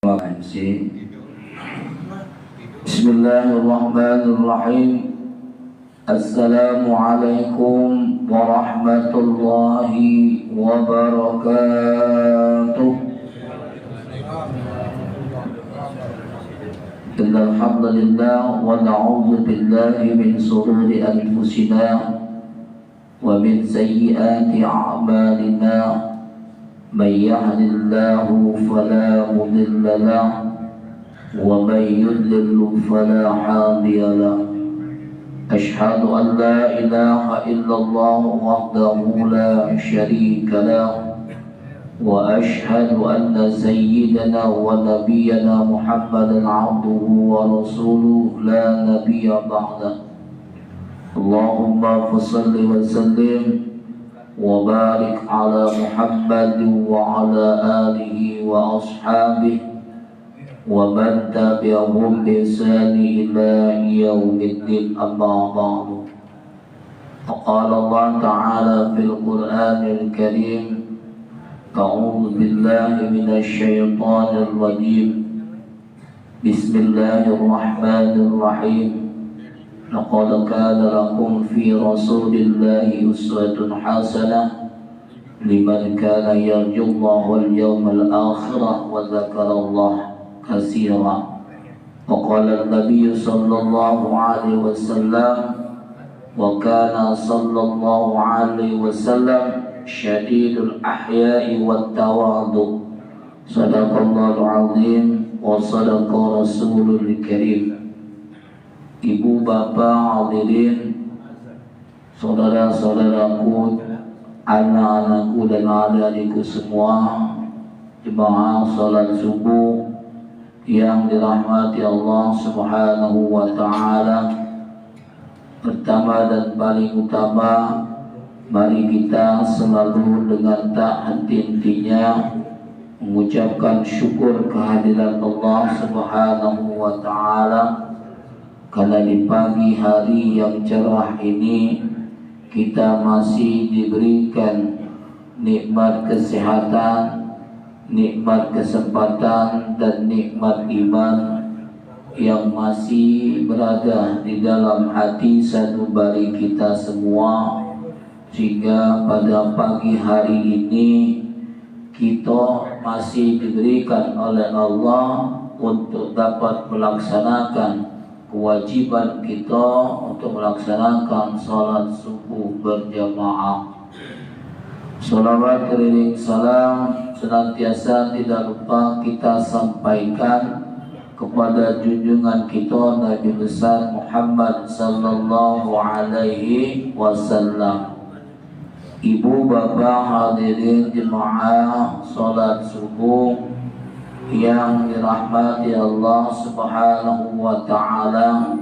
Bismillahirrahmanirrahim. Assalamualaikum warahmatullahi wabarakatuh. Innal hamdalillah wa na'udzu billahi min shururi anfusina wa min sayyiati a'malina. May yahdihillahu fala mudilla lahu wa may yudlil fala hadiya lahu. Ashhadu an la ilaha illallah wahdahu la syarika lahu wa ashhadu anna sayyidana wa nabiyyana Muhammadan abduhu wa rasuluhu la nabiyya ba'dah. Allahumma fassalli wa sallim wa barik ala Muhammad wa ala alihi wa ashabihi wa man tabi'ahum bi ihsani ila yaumiddin, amma ba'du. Qala Allah ta'ala fil Qur'anil Karim, a'udzu billahi minasy syaithanir rajim. Bismillahirrahmanirrahim. Laqad kana lakum fi rasulillahi uswatun hasanah liman kana yarjullaha wal yawmal akhir wa dzakarallaha katsira. Wa qala an-nabiy sallallahu alaihi wasallam, wa kana sallallahu alaihi wasallam syadidul ahya'i wat tawadhu. Sadaqallahul azim wa sadaqa rasulul karim. Ibu bapak hadirin, saudara-saudaraku, anak-anakku dan adik-adikku semua, jemaah salat subuh yang dirahmati Allah Subhanahu wa ta'ala. Pertama dan paling utama, mari kita selalu dengan tak henti-hentinya mengucapkan syukur kehadiran Allah Subhanahu wa ta'ala, karena di pagi hari yang cerah ini kita masih diberikan nikmat kesehatan, nikmat kesempatan, dan nikmat iman yang masih berada di dalam hati sanubari kita semua, sehingga pada pagi hari ini kita masih diberikan oleh Allah untuk dapat melaksanakan kewajiban kita untuk melaksanakan salat subuh berjamaah. Salawat keliling salam senantiasa tidak lupa kita sampaikan kepada junjungan kita Nabi besar Muhammad sallallahu alaihi wasallam. Ibu bapak hadirin jemaah salat subuh yang dirahmati Allah Subhanahu wa ta'ala,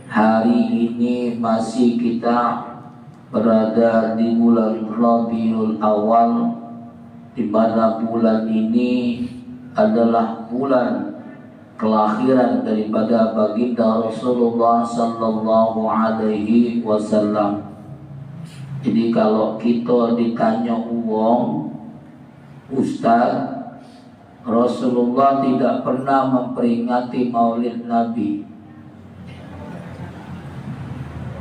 hari ini masih kita berada di bulan Rabiul Awal, di mana bulan ini adalah bulan kelahiran daripada baginda Rasulullah sallallahu alaihi wasallam. Jadi kalau kita ditanya uang, Ustaz, Rasulullah tidak pernah memperingati Maulid Nabi.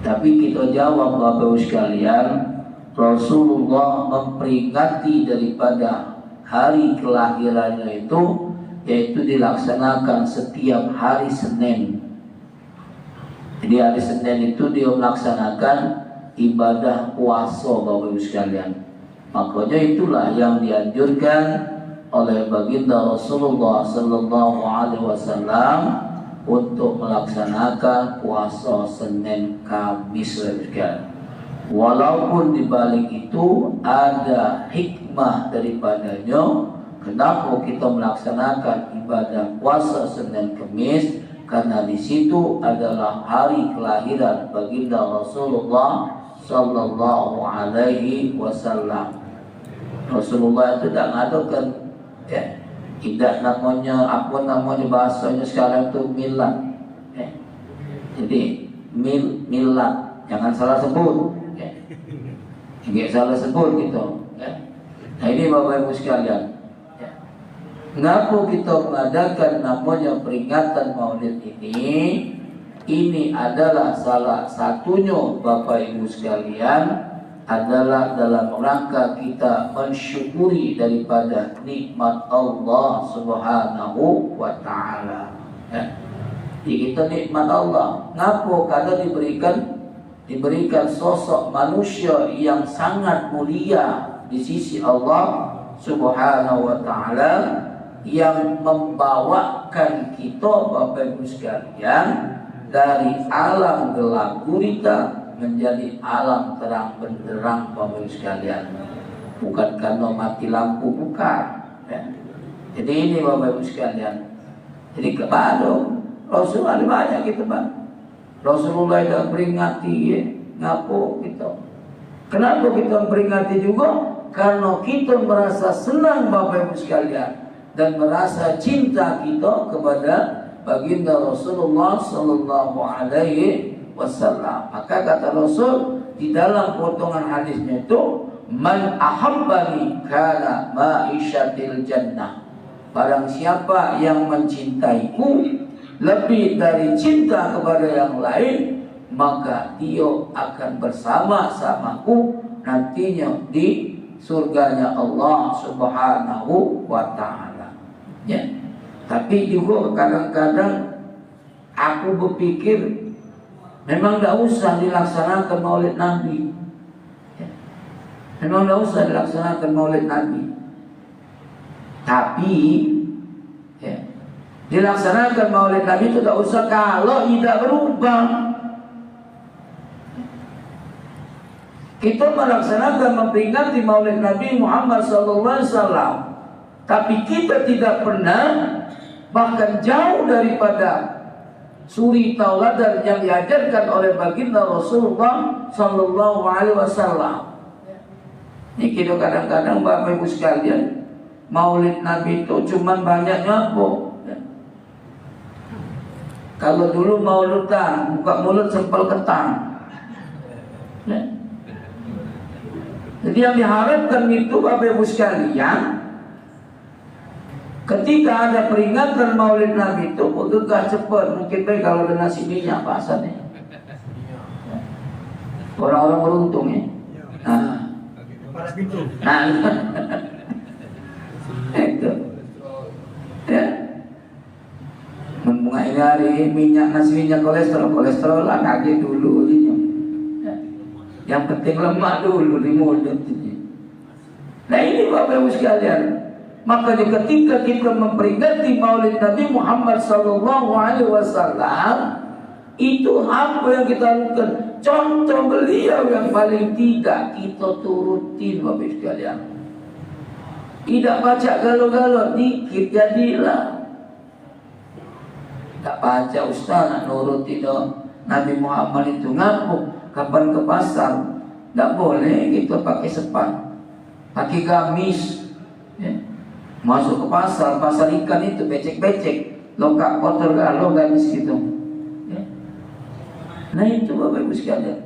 Tapi kita jawab Bapak sekalian, Rasulullah memperingati daripada hari kelahirannya itu, yaitu dilaksanakan setiap hari Senin. Jadi hari Senin itu dia melaksanakan ibadah puasa Bapak sekalian. Makanya itulah yang dianjurkan oleh baginda Rasulullah sallallahu alaihi wasallam untuk melaksanakan puasa Senin Kamis. Walaupun di balik itu ada hikmah daripadanya, kenapa kita melaksanakan ibadah puasa Senin Kamis, karena di situ adalah hari kelahiran baginda Rasulullah sallallahu alaihi wasallam. Rasulullah itu tidak mengadakan tidak namanya bahasanya sekarang itu milad. Jadi milad jangan salah sebut. Jangan salah sebut gitu. Nah ini Bapak Ibu sekalian. Ngapa kita mengadakan namanya peringatan Maulid ini? Ini adalah salah satunya Bapak Ibu sekalian, adalah dalam rangka kita mensyukuri daripada nikmat Allah Subhanahu wa Ta'ala. Ya. Jadi kita nikmat Allah. Ngapa? Karena diberikan sosok manusia yang sangat mulia di sisi Allah Subhanahu wa Ta'ala, yang membawakan kita Bapak Ibu sekalian dari alam gelap gulita menjadi alam terang benderang Bapak Ibu sekalian. Bukan karena mati lampu, bukan ya. Jadi ini Bapak Ibu sekalian. Jadi kepada Rasul ada banyak kita Pak. Rasulullah dah peringati ya. Ngapo kita? Kenapa kita peringati juga? Karena kita merasa senang Bapak Ibu sekalian dan merasa cinta kita kepada baginda Rasulullah sallallahu alaihi wasallam. Maka kata Rasul di dalam potongan hadisnya itu, man ahabbani kana ma'isyatil jannah. Barang siapa yang mencintaiku lebih dari cinta kepada yang lain, maka dia akan bersama-samaku nantinya di surganya Allah Subhanahu wa Ta'ala. Ya. Tapi juga kadang-kadang aku berpikir memang tidak usah dilaksanakan Maulid Nabi. Ya. Memang tidak usah dilaksanakan Maulid Nabi. Tapi ya, dilaksanakan Maulid Nabi itu tidak usah kalau tidak berubah. Kita melaksanakan memperingati Maulid Nabi Muhammad SAW, tapi kita tidak pernah, bahkan jauh daripada suri tauladan yang diajarkan oleh baginda Rasulullah Sallallahu Alaihi Wasallam. Ini kita kadang-kadang Bapak Ibu sekalian, Maulid Nabi itu cuman banyaknya apa? Kalau dulu mauludan, buka mulut sempel ketang. Jadi yang diharapkan itu Bapak Ibu sekalian, ketika ada peringatan Maulid Nabi itu bergegas cepat. Mungkin baik kalau ada nasi minyak pasannya. Orang-orang beruntung ya. Nah, itu. Ya. Mengenai hari minyak nasi minyak kolesterol lah kaget dulu ini. Ya. Yang penting lemak dulu di mulut ini. Nah ini Bapak Ibu sekalian. Makanya ketika kita memperingati Maulid Nabi Muhammad SAW, itu apa yang kita lakukan? Contoh beliau yang paling tidak kita turutin Bapak Ibu sekalian. Tidak baca galau-galau, dikit jadilah. Tak baca ustaz nak nuruti dong. Nabi Muhammad itu ngaku kapan ke pasar, tak boleh kita pakai sepan, pakai gamis. Ya. Masuk ke pasar ikan itu becek-becek, lokak kotor galau gamis gitu. Ya. Nah itu Bapak Ibu sekalian.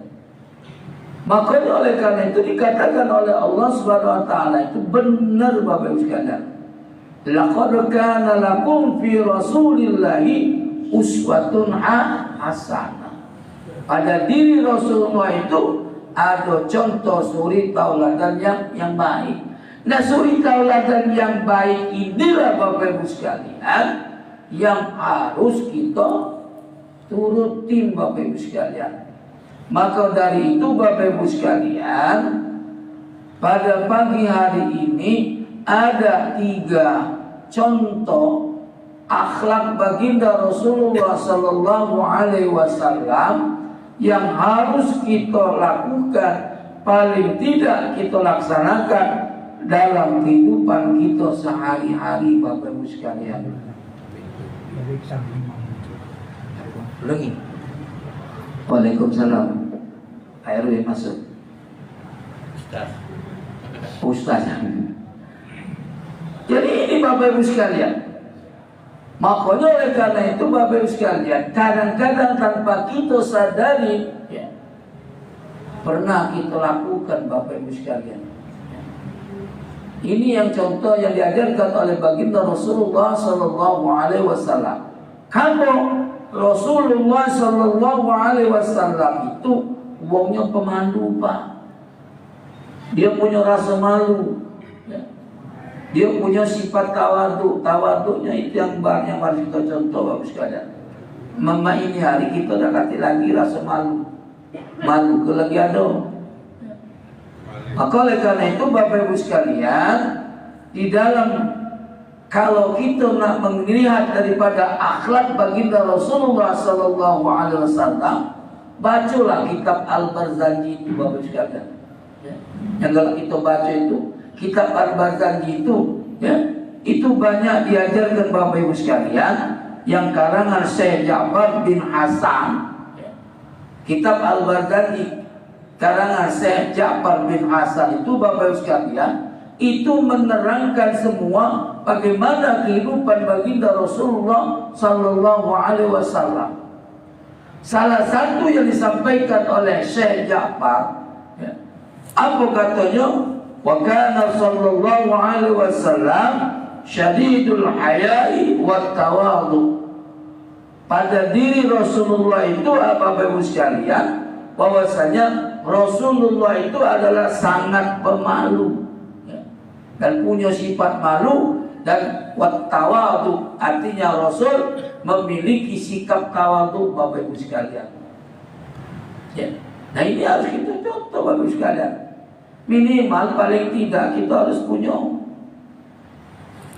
Makanya oleh karena itu dikatakan oleh Allah Subhanahu wa Ta'ala itu benar Bapak Ibu sekalian. Laqad kana lakum fi Rasulillahi uswatun hasanah. Pada diri Rasulullah itu ada contoh suri tauladan yang baik. Nah suri tauladan yang baik inilah Bapak Ibu sekalian yang harus kita turutin Bapak Ibu sekalian. Maka dari itu Bapak Ibu sekalian, pada pagi hari ini ada 3 contoh akhlak baginda Rasulullah Sallallahu Alaihi Wasallam yang harus kita lakukan, paling tidak kita laksanakan dalam kehidupan kita sehari-hari Bapak Ibu sekalian. Lagi. Waalaikumsalam. Air yang masuk. Ustaz. Jadi ini Bapak Ibu sekalian. Makanya oleh karena itu Bapak Ibu sekalian, kadang-kadang tanpa kita sadari ya, pernah kita lakukan Bapak Ibu sekalian. Ini yang contoh yang diajarkan oleh baginda Rasulullah Sallallahu Alaihi Wasallam. Kamu Rasulullah Sallallahu Alaihi Wasallam itu wongnya pemalu, Pak. Dia punya rasa malu, ya. Dia punya sifat tawadu. Tawadunya itu yang banyak harus kita contoh, Bapak sekalian. Mama ini hari kita dah kata lagi rasa malu. Malu ke lagi ada. Maka oleh karena itu Bapak Ibu sekalian, di dalam kalau kita nak melihat daripada akhlak baginda Rasulullah Sallallahu Alaihi Wasallam, bacalah kitab Al-Barzanji itu, Bapak Ibu sekalian. Yang kalau kita baca itu kitab Al-Barzanji itu, ya, itu banyak diajarkan Bapak Ibu sekalian, yang karangan Syekh Ja'far bin Hasan. Kitab Al-Barzanji karangan Syekh Ja'far bin Hasan itu, Bapak Ibu sekalian, itu menerangkan semua bagaimana kehidupan baginda Rasulullah Sallallahu Alaihi Wasallam. Salah satu yang disampaikan oleh Syekh Ja'far, ya, apa katanya? Wa kana sallallahu alaihi wasallam syadidul haya'i wat tawadhu. Pada diri Rasulullah itu, Bapak Ibu sekalian, bahwasanya Rasulullah itu adalah sangat pemalu, ya, dan punya sifat malu, dan wat tawadhu artinya Rasul memiliki sikap tawadhu, Bapak Ibu sekalian. Ya. Nah ini harus kita contoh, Bapak Ibu sekalian. Minimal paling tidak kita harus punya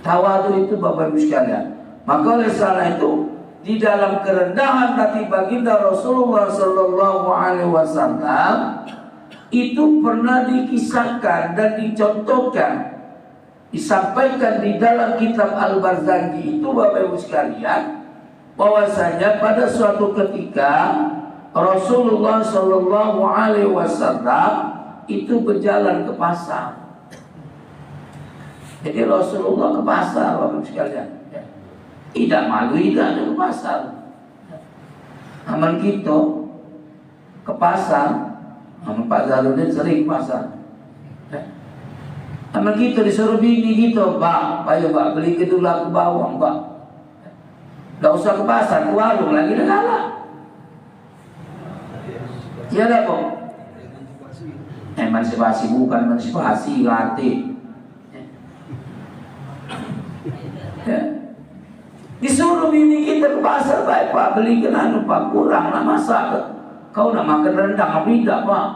tawadhu itu, Bapak Ibu sekalian. Maka oleh salah itu, di dalam kerendahan hati baginda Rasulullah Sallallahu Alaihi Wasallam itu pernah dikisahkan dan dicontohkan, disampaikan di dalam kitab Al-Barzanji itu, Bapak Ibu sekalian, bahwasanya pada suatu ketika Rasulullah Sallallahu Alaihi Wasallam itu berjalan ke pasar. Jadi Rasulullah ke pasar, Bapak Ibu sekalian. Tidak malu, tidak ada ke pasar. Aman kita ke pasar, aman Pak Zaludin sering ke pasar. Aman kita disuruh bini kita, Pak, ayo Pak beli ketulah ke bawang, Pak. Gak usah ke pasar, ke warung lagi dah kalah. Ya dah, Pak. Emansipasi bukan emansipasi, hati. Ya. Disuruh bini kita ke pasar, baik Pak beli ke anu Pak, kurang lah masak. Kau nak makan rendang apa tidak, Pak?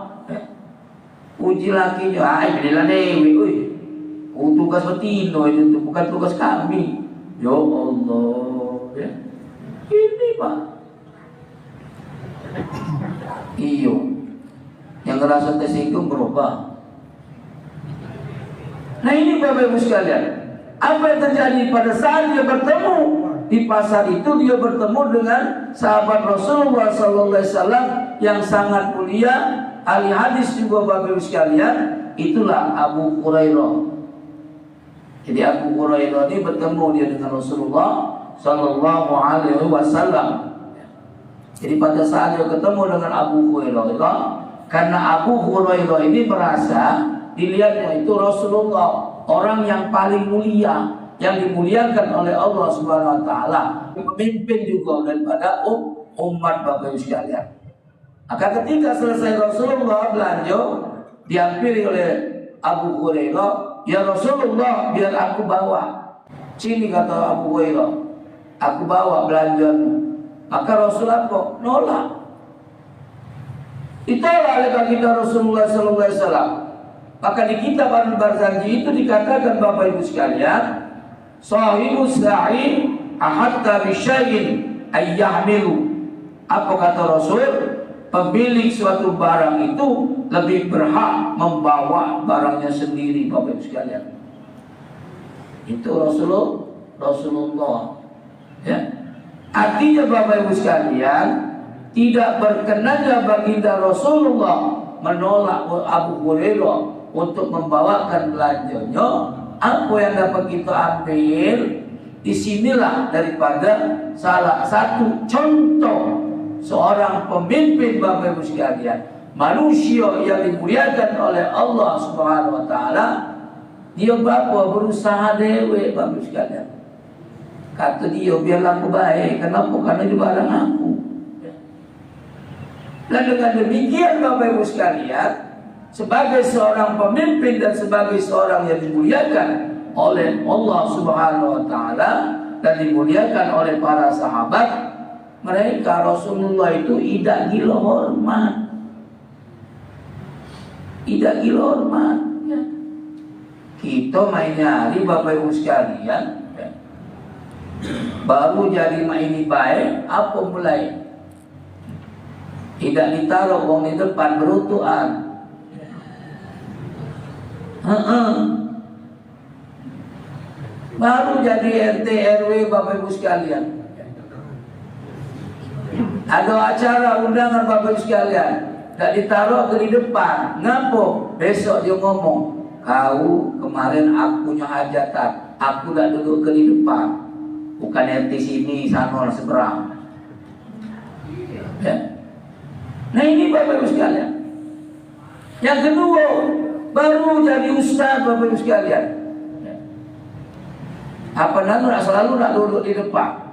Uji lakinya, belilah dewi, tugas betino itu bukan tugas kami. Ya Allah, ya. Ini Pak. Iyo, yang ngerasa tersinggung berubah. Nah ini Bapak Ibu sekalian, apa yang terjadi pada saat dia bertemu di pasar itu? Dia bertemu dengan sahabat Rasulullah Sallallahu Alaihi Wasallam yang sangat mulia. Ahli hadis juga Bapak Ibu sekalian, itulah Abu Hurairah. Jadi Abu Hurairah ini bertemu dia dengan Rasulullah Sallallahu Alaihi Wasallam. Jadi pada saat dia ketemu dengan Abu Hurairah, karena Abu Hurairah ini merasa dilihatnya itu Rasulullah orang yang paling mulia, yang dimuliakan oleh Allah Subhanahu Wa Taala, pemimpin juga daripada umat Bapak Ibu sekalian. Maka ketika selesai Rasulullah belanja, dihampiri oleh Abu Hurairah, ya Rasulullah biar aku bawa. Sini kata Abu Hurairah, aku bawa belanjamu. Maka Rasulullah kok nolak. Ditolak oleh baginda Rasulullah Sallallahu Alaihi Wasallam. Maka di kitab Al-Barzanji itu dikatakan Bapak Ibu sekalian, sahibu sa'i ahatta bisyai'in ayyahmilu. Apa kata Rasul? Pemilik suatu barang itu lebih berhak membawa barangnya sendiri, Bapak Ibu sekalian. Itu Rasulullah. Ya. Artinya Bapak Ibu sekalian, tidak berkenannya baginda Rasulullah menolak Abu Hurairah untuk membawakan belanjanya. Apa yang dapat kita ambil disinilah daripada salah satu contoh seorang pemimpin Bapak Ibu sekalian, manusia yang dimuliakan oleh Allah Subhanahu Wa Taala, Dia bapa berusaha dewe bagus sekalian. Kata dia biarlah aku baik. Kenapa? Karena dia barang aku. Dan dengan demikian Bapak Ibu sekalian, sebagai seorang pemimpin dan sebagai seorang yang dimuliakan oleh Allah Subhanahu wa taala dan dimuliakan oleh para sahabat, mereka Rasulullah itu tidak gila hormat. Tidak gila hormat. Kita main nyari Bapak Ibu sekalian, baru jadi main baik, apa mulai? Tidak ditaruh uang di depan berutuan. Baru jadi RT RW Bapak Ibu sekalian. Ada acara undangan Bapak Ibu sekalian, tak ditaruh ke di depan. Ngapo? Besok dia ngomong, kau kemarin aku punya hajatan, aku tak duduk ke di depan. Bukan RT sini, sana seberang. Ya. Nah ini Bapak Ibu sekalian. Yang kedua, baru jadi ustaz Bapak Ibu sekalian. Apa namanya selalu nak duduk di depan.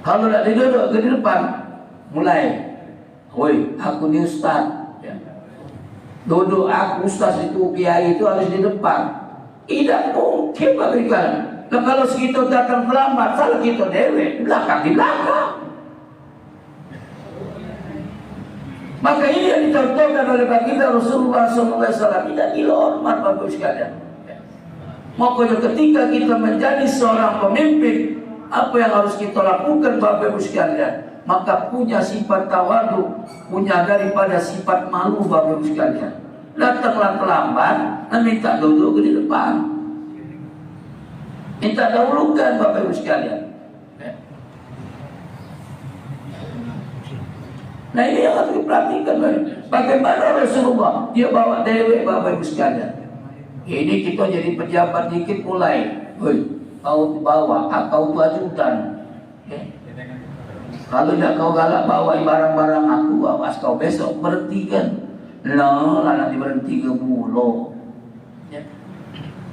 Kalau nak duduk di depan, mulai, woi, aku ni ustaz. Duduk aku ustaz itu kiai itu harus di depan. Tidak mungkin Bapak Ibu sekalian. Nah, kalau segitu datang terlambat, salah kita dewe belakang di belakang. Maka ini yang dicontohkan oleh baginda Rasulullah SAW. Tidak dihormat Bapak Ibu sekalian. Makanya ketika kita menjadi seorang pemimpin, apa yang harus kita lakukan Bapak Ibu sekalian? Maka punya sifat tawadu, punya daripada sifat malu Bapak Ibu sekalian. Datanglah terlambat, dan minta duduk di depan. Minta dahulukan Bapak Ibu sekalian. Nah ini yang harus diperhatikan. Bagaimana Rasulullah dia bawa dewek Bapak Ibu sekalian. Ini kita jadi pejabat dikit mulai. Hei, kau bawa, kau ajudan. Kalau tidak kau galak bawa barang-barang aku, awas kau besok berhenti kan. Lah nanti berhenti ke mulu.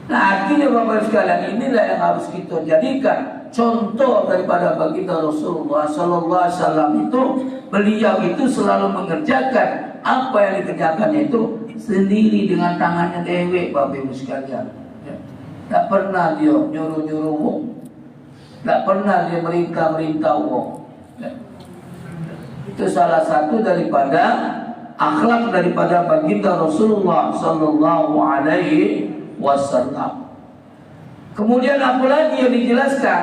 Nah akhirnya Bapak Ibu sekalian, inilah yang harus kita jadikan contoh daripada baginda Rasulullah Sallallahu Alaihi Wasallam itu. Beliau itu selalu mengerjakan apa yang dikerjakannya itu sendiri dengan tangannya dewek Bapak Ibu sekalian. Tak pernah dia nyuruh-nyuruh wong, tak pernah dia merintah-merintah wong. Itu salah satu daripada akhlak daripada baginda Rasulullah Sallallahu Alaihi Wasallam. Kemudian apa lagi yang dijelaskan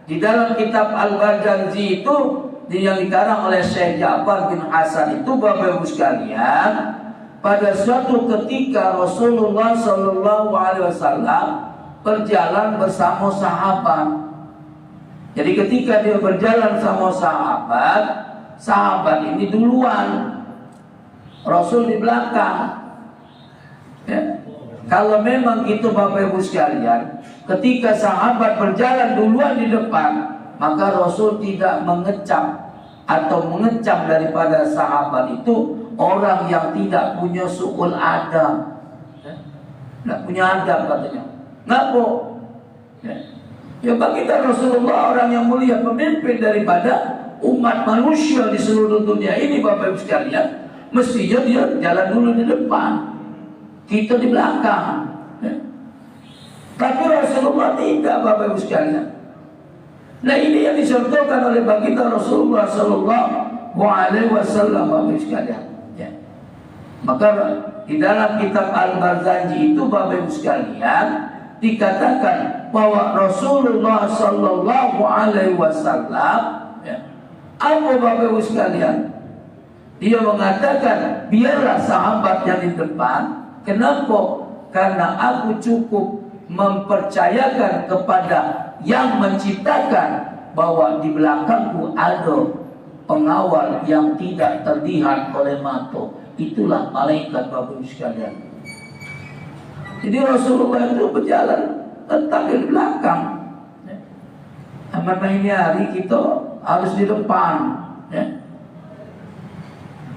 di dalam kitab Al-Barzanji itu yang dikarang oleh Syekh Ja'far bin Hasan itu Bapak Ibu sekalian, pada suatu ketika Rasulullah Sallallahu Alaihi Wasallam berjalan bersama sahabat. Jadi ketika dia berjalan sama sahabat, sahabat ini duluan, Rasul di belakang. Ya. Kalau memang itu Bapak Ibu sekalian, ketika sahabat berjalan duluan di depan, maka Rasul tidak mengecam atau mengecam daripada sahabat itu orang yang tidak punya su'ul adab. Tidak punya adab katanya. Kenapa? Ya baginda Rasulullah orang yang mulia, pemimpin daripada umat manusia di seluruh dunia ini Bapak Ibu sekalian, mestinya dia jalan dulu di depan, kita di belakang. Tapi Rasulullah tidak Bapak Ibu sekalian. Nah ini yang dicontohkan oleh baginda Rasulullah Sallallahu Alaihi Wasallam Bapak Ibu sekalian. Ya. Maka di dalam kitab Al-Barzanji itu Bapak Ibu sekalian dikatakan bahwa Rasulullah Sallallahu Alaihi Wasallam, ya, apa Bapak Ibu sekalian? Dia mengatakan biarlah sahabat yang di depan. Kenapa? Karena aku cukup mempercayakan kepada yang menciptakan bahwa di belakangku ada pengawal yang tidak terlihat oleh mata. Itulah malaikat Bapak Ibu sekalian. Jadi Rasulullah itu berjalan tetap di belakang. Amat ini hari kita harus di depan. Ya.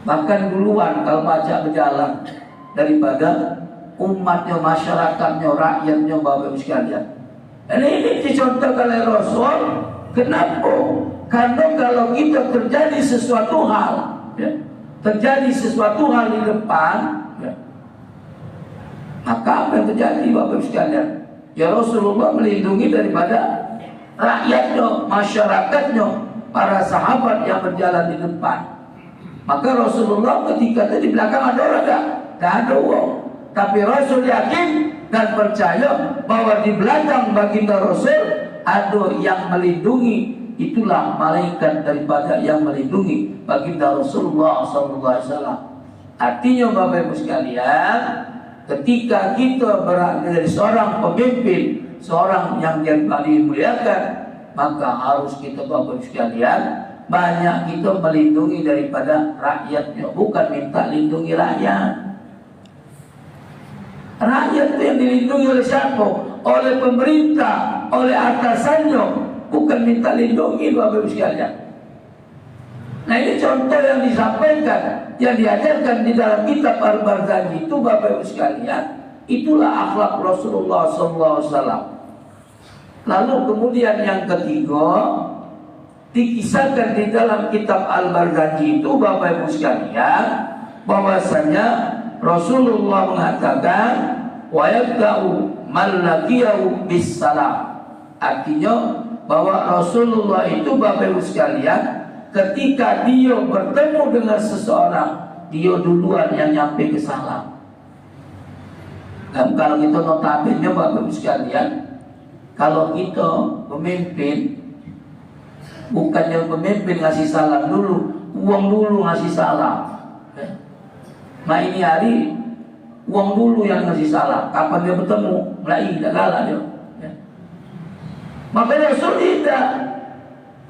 Bahkan duluan kalau baca berjalan daripada umatnya, masyarakatnya, rakyatnya, Bapak Ibu sekalian. Ini dicontohkan oleh Rasul. Kenapa? Karena kalau kita terjadi sesuatu hal, ya, terjadi sesuatu hal di depan, ya, maka apa yang terjadi, Bapak Ibu sekalian? Ya Rasulullah melindungi daripada rakyatnya, masyarakatnya, para sahabat yang berjalan di depan. Maka Rasulullah ketika di belakang ada orang tak ada orang. Tapi Rasul yakin dan percaya bahwa di belakang baginda Rasul ada yang melindungi. Itulah malaikat daripada yang melindungi baginda Rasulullah SAW. Artinya Bapak Ibu sekalian, ketika kita berada dari seorang pemimpin, seorang yang paling muliakan, maka harus kita Bapak Ibu sekalian banyak kita melindungi daripada rakyatnya, bukan minta lindungi rakyat. Rakyat itu yang dilindungi oleh siapa? Oleh pemerintah, oleh atasannya, bukan minta lindungi Bapak Ibu sekalian. Nah ini contoh yang disampaikan, yang diajarkan di dalam kitab Al-Barzanji itu Bapak Ibu sekalian. Itulah akhlak Rasulullah SAW. Lalu kemudian yang ketiga dikisahkan di dalam kitab Al-Barzanji itu Bapak Ibu sekalian, bahwasanya Rasulullah mengatakan wa yabda'u man laqiyahu bis salam. Artinya bahwa Rasulullah itu Bapak Ibu sekalian, ketika dia bertemu dengan seseorang, dia duluan yang nyampe ke salam. Dan kalau kita notabene Bapak Ibu sekalian, kalau kita pemimpin, bukannya pemimpin ngasih salam dulu, uang dulu ngasih salam. Nah ini hari uang dulu yang ngasih salam. Kapan dia bertemu, mulai tidak kalah dia. Maka Rasul tidak.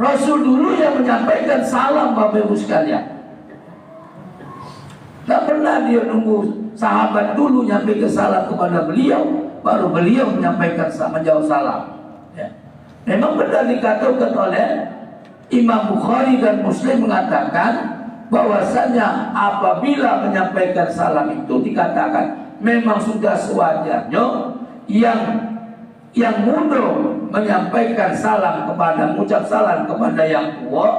Rasul dulu yang menyampaikan salam Bapak Ibu sekalian. Tak pernah dia nunggu sahabat dulu nyampe ke salam kepada beliau, baru beliau menyampaikan menjawab salam. Ya. Memang benar dikatakan oleh Imam Bukhari dan Muslim mengatakan bahwasanya apabila menyampaikan salam itu dikatakan memang sudah sewajarnya yang muda menyampaikan salam kepada, mengucap salam kepada yang tua,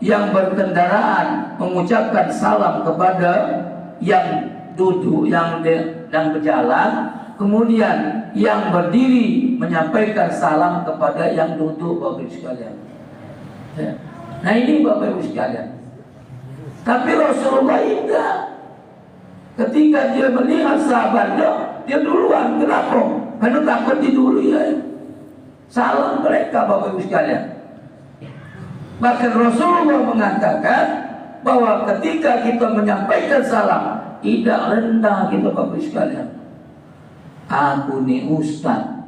yang berkendaraan mengucapkan salam kepada yang duduk, yang berjalan, kemudian yang berdiri menyampaikan salam kepada yang duduk, Bapak Ibu sekalian. Ya. Nah ini Bapak Ibu sekalian. Tapi Rasulullah tidak. Ketika dia melihat sahabatnya, dia duluan. Kenapa? Karena takut didului ya. Salam mereka Bapak Ibu sekalian. Bahkan Rasulullah mengatakan bahwa ketika kita menyampaikan salam, tidak rendah kita Bapak Ibu sekalian. Aku nih Ustaz,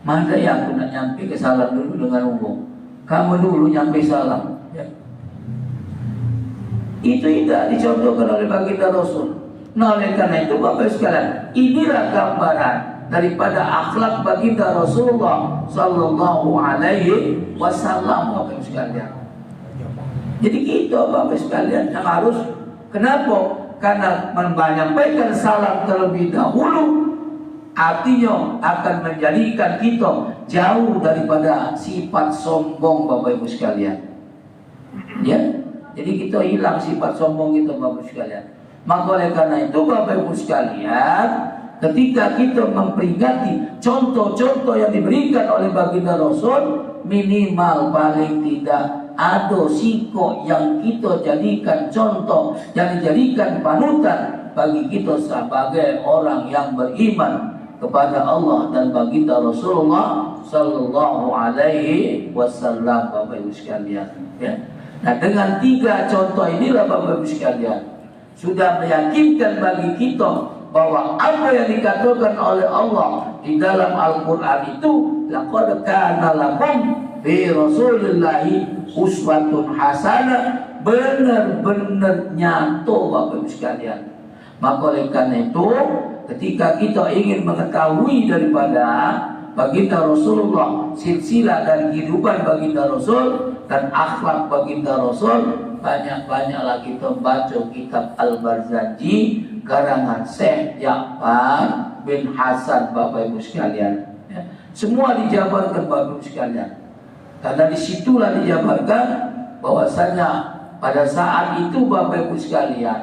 masa yang aku nak nyampe ke salam dulu dengan umum. Kamu dulu nyampe salam. Ya. Itu tidak dicontohkan oleh baginda Rasul. Nah oleh karena itu Bapak Ibu sekalian, inilah gambaran daripada akhlak baginda Rasulullah Sallallahu Alaihi Wasallam Bapak Ibu sekalian. Jadi kita Bapak Ibu sekalian yang harus, kenapa? Karena menyampaikan salam terlebih dahulu, artinya akan menjadikan kita jauh daripada sifat sombong Bapak Ibu sekalian. Ya, jadi kita hilang sifat sombong kita Bapak Ibu sekalian. Maka oleh karena itu Bapak Ibu sekalian, ketika kita memperingati contoh-contoh yang diberikan oleh baginda Rasul, minimal paling tidak ada sikap yang kita jadikan contoh, yang dijadikan panutan bagi kita sebagai orang yang beriman kepada Allah dan baginda Rasulullah Sallallahu Alaihi Wasallam Bapak Ibu sekalian. Ya. Nah dengan 3 contoh inilah Bapak Ibu sekalian sudah meyakinkan bagi kita bahwa apa yang dikatakan oleh Allah di dalam Al-Quran itu, laqad kana lakum fi Rasulillahi uswatun hasanah, benar-benar nyata Bapak Ibu sekalian. Maka oleh karena itu, ketika kita ingin mengetahui daripada baginda Rasulullah, silsilah dan kehidupan baginda Rasul dan akhlak baginda Rasul, banyak-banyaklah kita baca kitab Al-Barzanji karangan Syekh Ja'far bin Hasan, Bapak Ibu sekalian. Ya. Semua dijabarkan Bapak Ibu sekalian. Karena disitulah dijabarkan bahwasanya pada saat itu Bapak Ibu sekalian,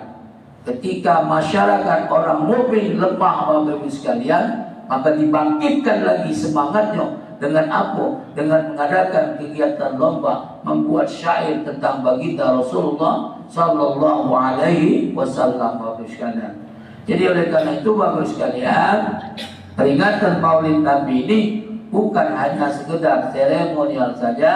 ketika masyarakat orang mukmin lemah Bapak Ibu sekalian, maka dibangkitkan lagi semangatnya dengan apa? Dengan mengadakan kegiatan lomba membuat syair tentang baginda Rasulullah Sallallahu Alaihi Wasallam Bapak Ibu sekalian. Jadi oleh karena itu Bapak Ibu sekalian, peringatan Maulid Nabi ini bukan hanya sekedar seremonial saja,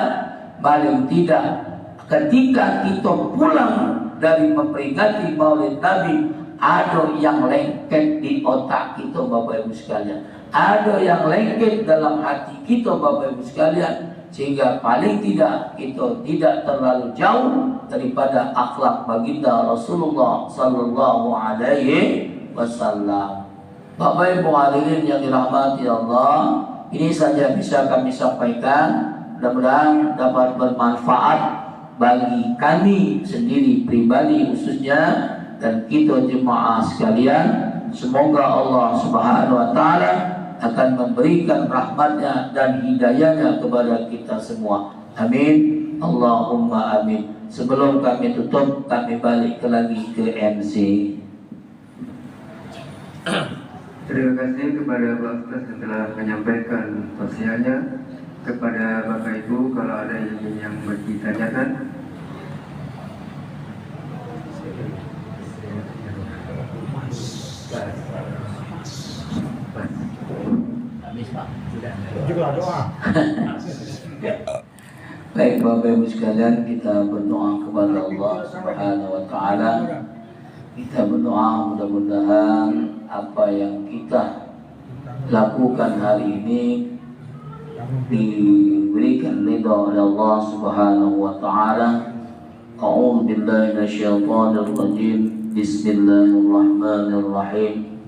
paling tidak ketika kita pulang dari memperingati Maulid Nabi, ada yang lengket di otak kita Bapak Ibu sekalian, ada yang lengket dalam hati kita Bapak Ibu sekalian, sehingga paling tidak kita tidak terlalu jauh daripada akhlak baginda Rasulullah Sallallahu Alaihi Wasallam. Bapak Ibu hadirin yang dirahmati Allah, ini saja bisa kami sampaikan. Mudah-mudahan dapat bermanfaat bagi kami sendiri pribadi khususnya dan kita jemaah sekalian. Semoga Allah Subhanahu wa taala akan memberikan rahmatnya dan hidayahnya kepada kita semua. Amin. Allahumma amin. Sebelum kami tutup, kami balik lagi ke MC. Terima kasih kepada Pak Ustaz yang telah menyampaikan tausiahnya. Kepada Bapak Ibu, kalau ada yang ditanyakan, Habis Pak, sudah. Juga doa. Baik Bapak Ibu sekalian, kita berdoa kepada Allah Subhanahu wa taala. Kita berdoa mudah-mudahan apa yang kita lakukan hari ini diberikan ridha oleh Allah Subhanahu wa taala. A'udzu billahi minasyaitonir rajim. Bismillahirrahmanirrahim.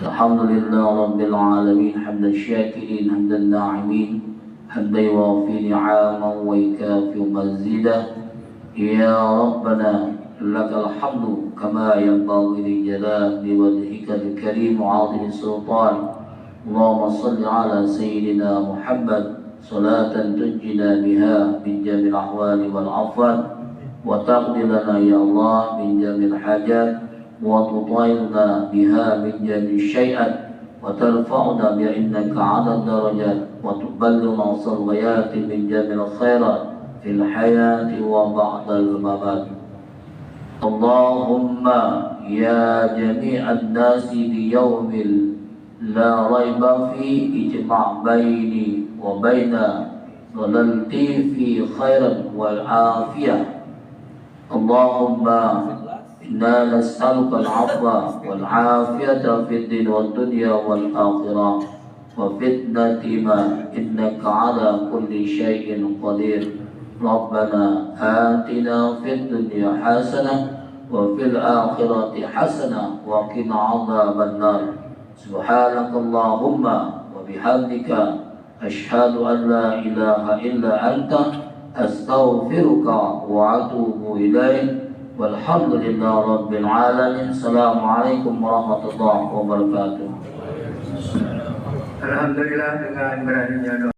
Alhamdulillah rabbil alamin, hamdan syakirin, hamdan na'imin, hamdan yuwafi ni'amahu wa yukafi mazidah. Ya Rabbana lakal hamdu kama yanbaghi li jalali wajhika al-karim wa 'azimi sultan. Allahumma salli ala sayyidina Muhammad salatan tunjina biha min jamil ahwali wal afwat wa taqdi lana ya Allah min jamil hajat wa tutahhirna biha min jamil syai'at wa tarfa'una bi innaka 'ala darajat wa tuballighuna salawati min jamil khairat fil hayati wa ba'dal mamat. Allahumma ya jami'an nasi bi yaumil la raiba fi ijma' baini wa baina dhalalti fi khairan wal afiyah. Allahumma inna nas'aluka al-'afwa wal 'afiyata fid din wad dunya wal akhirah wa fitnati ma innaka 'ala kulli syai'in qadir. Rabbana atina fid dunya hasanah wa fil akhirati hasanah wa qina 'adzaban nar. Subhanakallahumma wa bihamdika asyhadu an la ilaha illa anta astaghfiruka wa atubu ilaik. Walhamdulillahi rabbil alamin. Assalamualaikum warahmatullahi wabarakatuh. Alhamdulillah dengan beraninya doa.